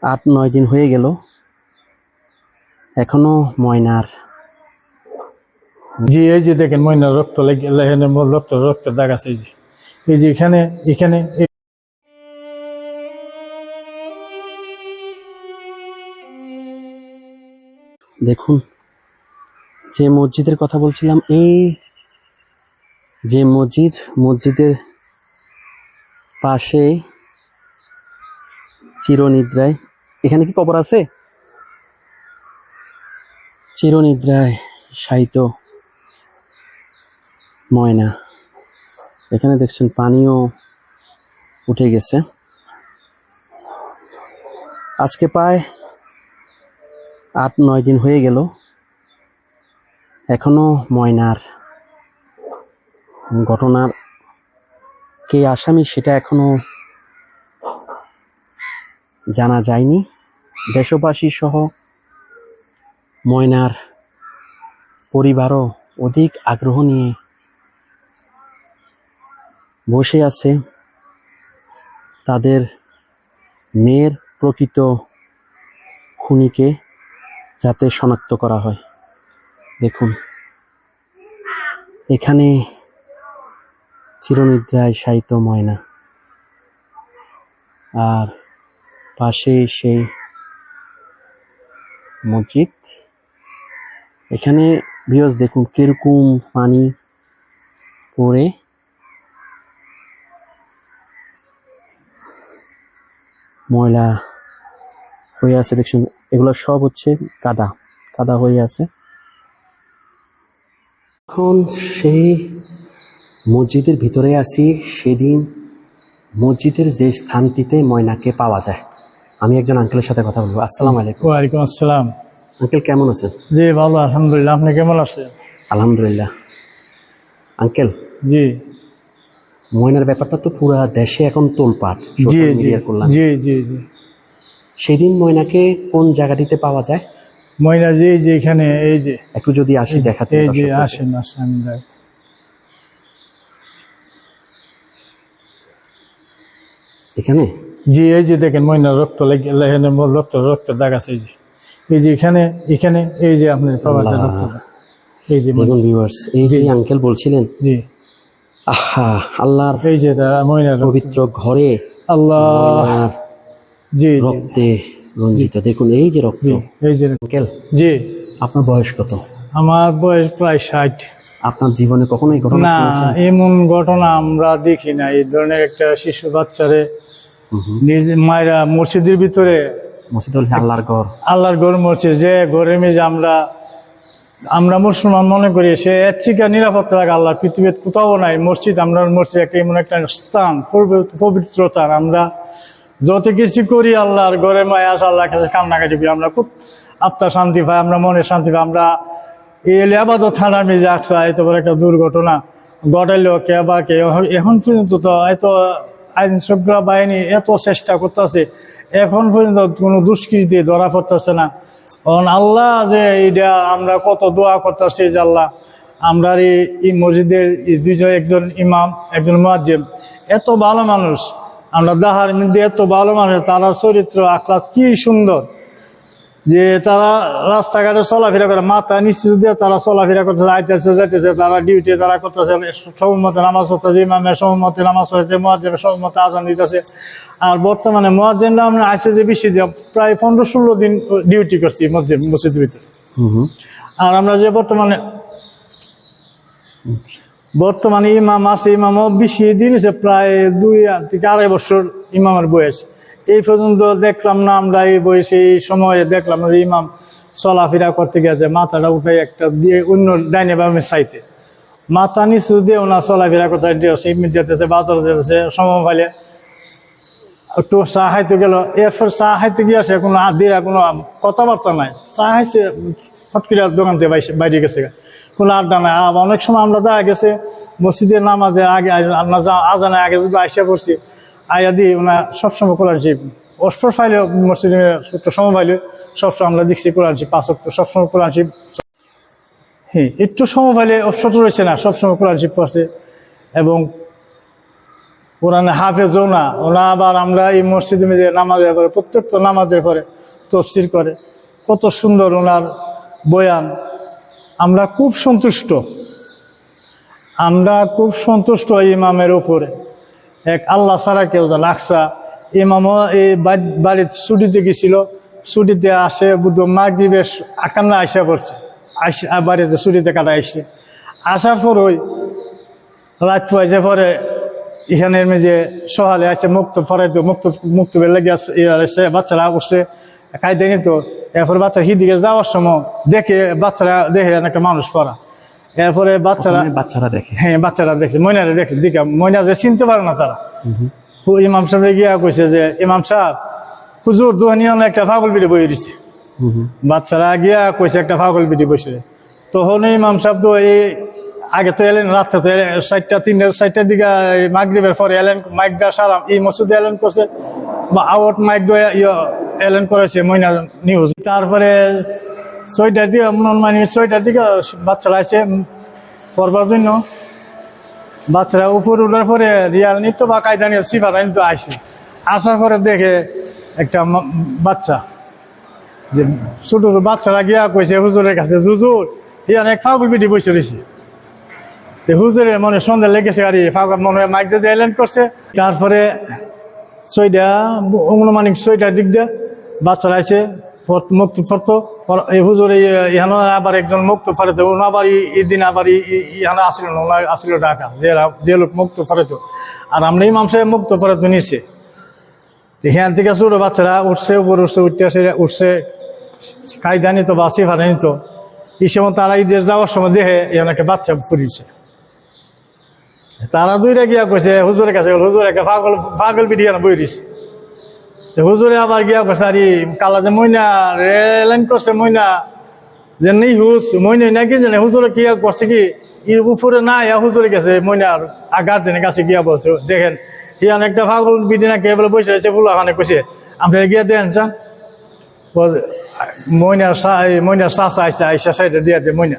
8-9 দিন হয়ে গেল, এখনো ময়নার। জি, এই যে দেখেন ময়নার রক্ত রক্তের দাগ আছে। এই যে এখানে এখানে দেখুন, যে মসজিদের কথা বলছিলাম, এই যে মসজিদের পাশে চিরনিদ্রায়, এখানে কি কবর আছে? চিরনিদ্রায় শায়িত ময়না। এখানে দেখছেন পানিও উঠে গেছে। আজকে প্রায় 8-9 দিন হয়ে গেল, এখনো ময়নার ঘটনার কে আসামি সেটা এখনো জানা যায়নি। দেশবাসী সহ ময়নার পরিবারও অধিক আগ্রহ নিয়ে বসে আছে তাদের মেয়ের প্রকৃত খুনিকে যাতে শনাক্ত করা হয়। দেখুন, এখানে চিরনিদ্রায় শায়িত ময়না, আর পাশে সেই মসজিদ। এখানে ভিউয়ার্স দেখুন কিরকম পানি পড়ে ময়লা হয়ে আছে। দেখছেন, এগুলো সব হচ্ছে কাদা হয়ে আছে। এখন সেই মসজিদের ভিতরে আছি। সেদিন মসজিদের যে স্থানটিতে ময়নাকে পাওয়া যায়, আমি একজন আঙ্কেলের সাথে কথা বলবো। আসসালামু আলাইকুম। ওয়ালাইকুম আসসালাম। আঙ্কেল কেমন আছেন? জি ভালো, আলহামদুলিল্লাহ। আপনি কেমন আছেন? আলহামদুলিল্লাহ। আঙ্কেল, জি ময়নার ব্যাপারটা তো পুরা দেশে এখন তোলপাড়, জি সোশ্যাল জি মিডিয়ার কল্যাণ। জি জি জি সেদিন ময়নাকে কোন জায়গাটিতে পাওয়া যায়? ময়না যে এখানে, এই যে একটু যদি আসি দেখাতে। এই যে আসেন দেখ। এখানে জি, এই যে দেখেন ময়নার রক্তের দাগ আছে। এই যে এখানে এখানে এই যে আপনার পাওয়াটা রক্ত। এই যে দেখুন ভিউয়ার্স, এই যে আঙ্কেল বলছিলেন, জি আহা আল্লাহর এই যে ময়নার পবিত্র ঘরে আল্লাহ, ময়নার জি রক্তে রঞ্জিত। দেখুন এই যে রক্ত। এই যে আঙ্কেল, জি। আপনার বয়স কত? আমার বয়স প্রায় 60। আপনার জীবনে কখনো এই ঘটনা না, শুনেছেন? এমন ঘটনা আমরা দেখি না। এই ধরনের একটা শিশু বাচ্চারে নিজের মায়েরা মসজিদের ভিতরে, মসজিদ আল্লাহর ঘর মসজিদ, যে ঘরের মেয়ে আমরা মুসলমান মনে করি, সে এর থেকে নিরাপত্তা থাকে আল্লাহ পৃথিবীর কোথাও নাই। মসজিদ, আমরা মসজিদ একটা এমন একটা স্থান, পবিত্রতার। আমরা যত কিছু করি আল্লাহর ঘরে মায় আসে, আল্লাহর কাছে কান্নাকাটি করি, আমরা খুব আত্মা শান্তি পাই, আমরা মনে শান্তি পাই। আমরা এই আবাদত থানার মেজে আসা এত বড় একটা দুর্ঘটনা ঘটাইলো কে বা কে, এখন পর্যন্ত তো এত আইন শৃঙ্খলা বাহিনী এত চেষ্টা করতেছে, এখন পর্যন্ত কোনো দুষ্কৃতি ধরা পড়তেছে না। আল্লাহ যে এইটা আমরা কত দোয়া করতেছি যে আল্লাহ, আমরা এই মসজিদের একজন ইমাম, একজন মুয়াজ্জিন, এত ভালো মানুষ, আমরা দাহার মধ্যে এত ভালো মানুষ, তারা চরিত্র আখলাক কি সুন্দর, যে তারা রাস্তাঘাটে চলাফেরা করে, মাথা নিচু দিয়ে তারা চলাফেরা করতেছে, আইতেছে যাইতেছে, তারা ডিউটি তারা করতেছে, সমমতে নামাজ পড়তেছে, ইমামের সমমতে নামাজ পড়তেছে, মুয়াজ্জিনের সমমতে আজান দিতেছে। আর বর্তমানে মুয়াজ্জিনরা আমরা আসে যে বেশি, যে প্রায় 15-16 দিন ডিউটি করছি মসজিদের ভিতরে। আর আমরা যে বর্তমানে ইমাম আছে, ইমামও বেশি দিন হচ্ছে, প্রায় 2 থেকে 2.5 বছর ইমামের বয়স। এই পর্যন্ত দেখলাম না আমরা এই বয়সে, এই সময়ে দেখলাম না যে ইমাম চলাফেরা করতে গেছে মাথাটা উঠে একটা দিয়ে অন্য ডাইনে বামে চাইতে, মাথা নিচু দিয়ে ওনার চলাফেরা করতে যেতেছে, বাজার যেতেছে, সময় পাইলে একটু চা খাইতে গেল, এরপর চা খাইতে গিয়ে আসে কোনো আদিরা কোনো কথাবার্তা নাই, চা খাইছে ফটকিরা দোকান থেকে বাইরে গেছে, কোনো আড্ডা নাই। অনেক সময় আমরা দেখা গেছে মসজিদের নামাজের আগে, আজানের আগে যদি আইসা পড়ছি, আয়া দিয়ে ওনা সবসময় কোরআন শরীফ অস্পর ফাইলে মসজিদে একটু সময় পাইলে সবসময় আমরা দেখছি কোরআন শরীফ 5 ওয়াক্ত সবসময় কোরআন শরীফ, হ্যাঁ একটু সময় পাইলে অস্পর রয়েছে না, সবসময় কোরআন শরীফ পড়ছে। এবং কোরআনে হাফেজও না, ওনা আবার আমরা এই মসজিদে যে নামাজের পরে প্রত্যেক তো নামাজের পরে তফসির করে, কত সুন্দর ওনার বয়ান। আমরা খুব সন্তুষ্ট, আমরা খুব সন্তুষ্ট ইমামের উপরে। এক আল্লাহ ছাড়া কেউ জানে। আকসা ইমামও এই বাড়ির ছুটিতে গেছিল, ছুটিতে আসে বুধ মাগরিবের আকান্না আইসা পড়ছে, বাড়িতে ছুটিতে কাটা আসছে। আসার পর ওই রাত পাইছে পরে এখানের মেঝে সহালে আছে মুক্ত ফরাইতো মুক্ত লেগে আসছে, বাচ্চারা উঠছে খাইতে নিত। এরপরে বাচ্চারা হিদিকে যাওয়ার সময় দেখে, বাচ্চারা দেখে একটা মানুষ পড়া। এরপরে বাচ্চারা দেখে, হ্যাঁ বাচ্চারা দেখে, ময়নারে দেখে, দিকে ময়না যে চিনতে পারে না তারা। ইমাম সাহেব গিয়া কইছে যে ইমাম সাহেব হুজুর দোহানি একটা পাগল বিড়ি বই দিছে। বাচ্চারা গিয়া কইছে একটা পাগল বিড়ি বসে। তখন ইমাম সাহেব তো এই আগে তো এলেন রাত্রে, তো 4টার দিকে মাগরিবের পরে এলেন, মাইক দেওয়া সারাম এই মসজিদে এলেন করছে, আউট মাইক দিয়ে এলেন করেছে ময়না নিউজ। তারপরে 6টার দিকে মানে 6টার দিকে বাচ্চারা আছে পড়বার জন্য। বাচ্চারা উপর উঠার পরে রিয়াল নিত্য বা কায়দা নিয়ে সিফারা নিত্য আসে। আসার পরে দেখে একটা বাচ্চা, যে ছোট বাচ্চারা গিয়া কইছে হুজুরের কাছে, হুজুর ইয়ান এক ফাগুল বিটি বসে রয়েছে। হুজুরের মনে সন্ধ্যা লেগেছে, আর ফাগুল মনে হয় মাইক দিয়ে এলেন করছে। তারপরে 6টা অনুমানিক 6টার দিক দিয়ে বাচ্চারা আছে মুক্ত ফরতো। এই হুজুর এখানে আবার একজন মুক্ত ফারেতো, আবার এই দিন আবার এখানে আসিল ঢাকা, যে লোক মুক্ত ফারেতো। আর আমরা ইমাম সাহেব মুক্ত ফারেতো নিছে। এখান থেকে ছোট বাচ্চারা উঠছে, উপর উঠছে কায়দা নিত বা সিফারা নিত। এই সময় তারা ঈদের যাওয়ার সময় দেখে এখানে একটা বাচ্চা ফুরিয়েছে। তারা দুইটা গিয়া কইছে হুজুরের কাছে, হুজুর একটা পাগল বিটি বই দিছে। হুজুরে আবার গিয়া কইছে আর কালা যে ময়না রেলেন করছে, ময়না যে নেই হুস ময়না নাকি জানে হুজুরে কি করছে কি উপরে না হুজুরে গেছে ময়নার গার্জেনের কাছে গিয়া বলছে, দেখেন ইয়ান একটা পাগল বিটি নাকি বলে বসে আছে ফুলাখানে কইছে, আপনারা গিয়া দেন চান। ময়নার চাষা আইসা আইসা সাইডে দিয়া দে ময়না।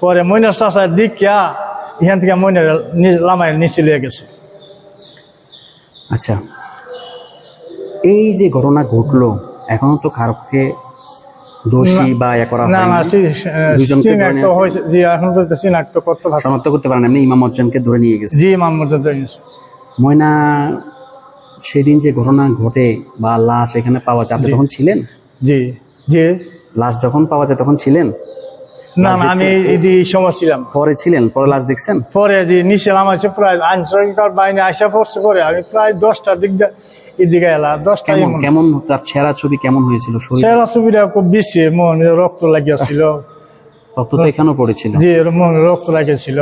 পরে ময়নার চাষা দিকিয়া এখান থেকে ময়নার লামায় নিচে লিয়ে গেছে। আচ্ছা, এই যে ঘটনা ঘটলো, এখনো তো কারোকে দোষী বা করা না না এখন চিনাক্ত করতে শনাক্ত করতে পারেন, এমনি ইমাম মজ্জানকে ধরে নিয়ে গেছে। জি ইমাম মজ্জান ধরে নিয়েছে। ময়না সেদিন যে ঘটনা ঘটে বা লাশ এখানে পাওয়া যায়, আপনি তখন ছিলেন? জি জি। লাশ যখন পাওয়া যায় তখন ছিলেন? না না, আমি এই সময় ছিলাম। পরে ছিলেন? পরে লাশ দেখছেন? পরে যে নিচে আমার প্রায় আইনশৃঙ্খলা বাহিনী আসা পড়ছে, পরে আমি প্রায় 10টার দিক এদিকে এলাম। 10টা কেমন তার ছেঁড়া ছবি কেমন হয়েছিল? ছেঁড়া ছবিটা খুব বেশি, মন রক্ত লাগিয়েছিল। রক্ত তো এখানেও পড়েছিল? জি, মন রক্ত লাগিয়েছিল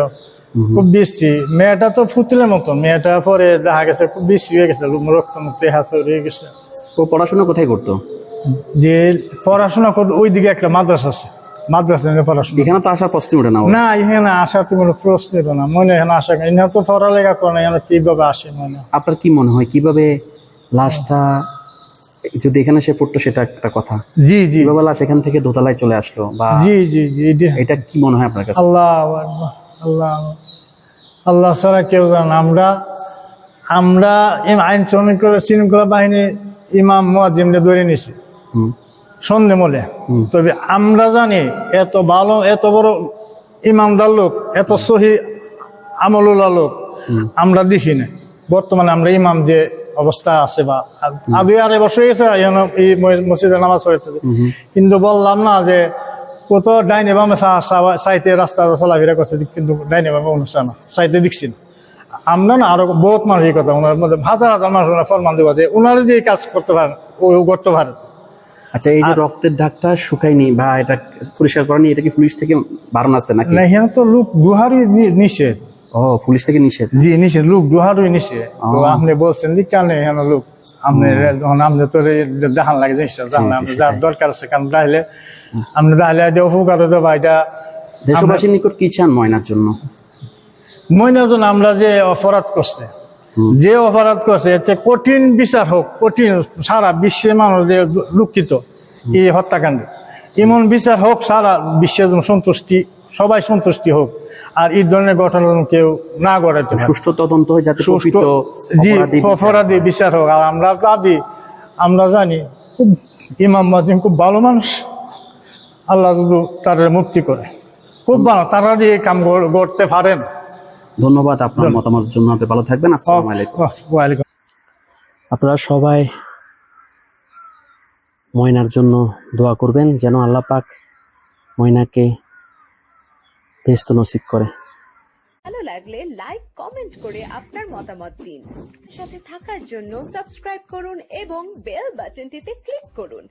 খুব বেশি। মেয়েটা তো ফুটলের মতো, মেয়েটা পরে দেখা গেছে খুব বেশি হয়ে গেছে, রক্ত মুক্ত হয়ে গেছে। ও পড়াশোনা কোথায় করতো? যে পড়াশোনা করতো ওইদিকে একটা মাদ্রাসা আছে, মাদ্রাসা নিয়ে পড়াশোনা। এখানে তো আসার প্রশ্ন ওঠে না? না, এখানে আসার তো কোনো প্রশ্ন না, মনে এখানে আসা, এখানে তো পড়ালেখা করে না, এখানে কিভাবে আসে মনে? আপনার কি মনে হয় কিভাবে লাশটা যদি এখানে সে পড়তো, সেটা একটা কথা। জি জি। কিভাবে লাশ এখান থেকে দোতলায় চলে আসলো? বা জি জি জি, এটা কি মনে হয় আপনার কাছে? আল্লাহ আল্লাহ আল্লাহ ছাড়া কেউ জানে। আমরা আইন শৃঙ্খলা বাহিনী ইমাম মুয়াজ্জিমকে ধরে নিছি সন্দেহ মলে। তবে আমরা জানি এত ভালো, এত বড় ইমামদার লোক, এত সহি আমলুল্লাহ লোক আমরা দেখি না। বর্তমানে আমরা ইমাম যে অবস্থা আছে, বা আগে আড়াই বছর গেছে এই মসজিদে নামাজ পড়তেছে, কিন্তু বললাম না যে কত ডাইনে বামে সাইতে রাস্তা চলাফেরা করছে, কিন্তু ডাইনে বামে অনুষ্ঠান সাইতে দেখছি না আমরা। না আরো বহুত মানুষ এই কথা, ওনার মধ্যে হাজার হাজার মানুষ ফরমান দেওয়া যে ওনারা দিয়ে কাজ করতে পারেন, করতে পারেন। আচ্ছা, এই যে রক্তের দাগটা শুকায়নি বা এটা পরিষ্কার করেনি, এটা কি পুলিশ থেকে বারণ আছে নাকি? না, এখানে তো লোক গুহারই নিষেধ। ও, পুলিশ থেকে নিষেধ? জি নিষেধ, লোক গুহারই নিষেধ। আপনি বলছেন যে কেন এখানে লোক, আপনি তো দেখান লাগে জিনিসটা, জানলাম যার দরকার আছে, কারণ তাহলে আপনি তাহলে উপকার হতে বা এটা। দেশবাসীর নিকট কি চান ময়নার জন্য? ময়নার জন্য আমরা যে অপরাধ করছে, যে অপরাধ করছে এর চেয়ে কঠিন বিচার হোক, কঠিন, সারা বিশ্বের মানুষ যে দুঃখিত এই হত্যাকাণ্ডে, এমন বিচার হোক, সারা বিশ্বের সন্তুষ্টি সবাই সন্তুষ্টি হোক, আর এই ধরনের ঘটনা কেউ না ঘটাতে পারে। সুষ্ঠু তদন্ত হয়ে যাতে প্রকৃত জি অপরাধী অপরাধী বিচার হোক। আর আমরা দাবি, আমরা জানি খুব ইমাম মাজিম খুব ভালো মানুষ, আল্লাহ যদি তাদের মুক্তি করে, খুব ভালো, তারা দিয়ে কাম করতে পারেন। ধন্যবাদ আপনার মতামতের জন্য। আপনি ভালো থাকবেন। আসসালামু আলাইকুম। ওয়ালাইকুম। আপনারা সবাই ময়নার জন্য দোয়া করবেন যেন আল্লাহ পাক ময়নাকে বেহেশত নসিব করে। ভালো লাগলে লাইক কমেন্ট করে আপনার মতামত দিন। সাথে থাকার জন্য সাবস্ক্রাইব করুন এবং বেল বাটনটিতে ক্লিক করুন।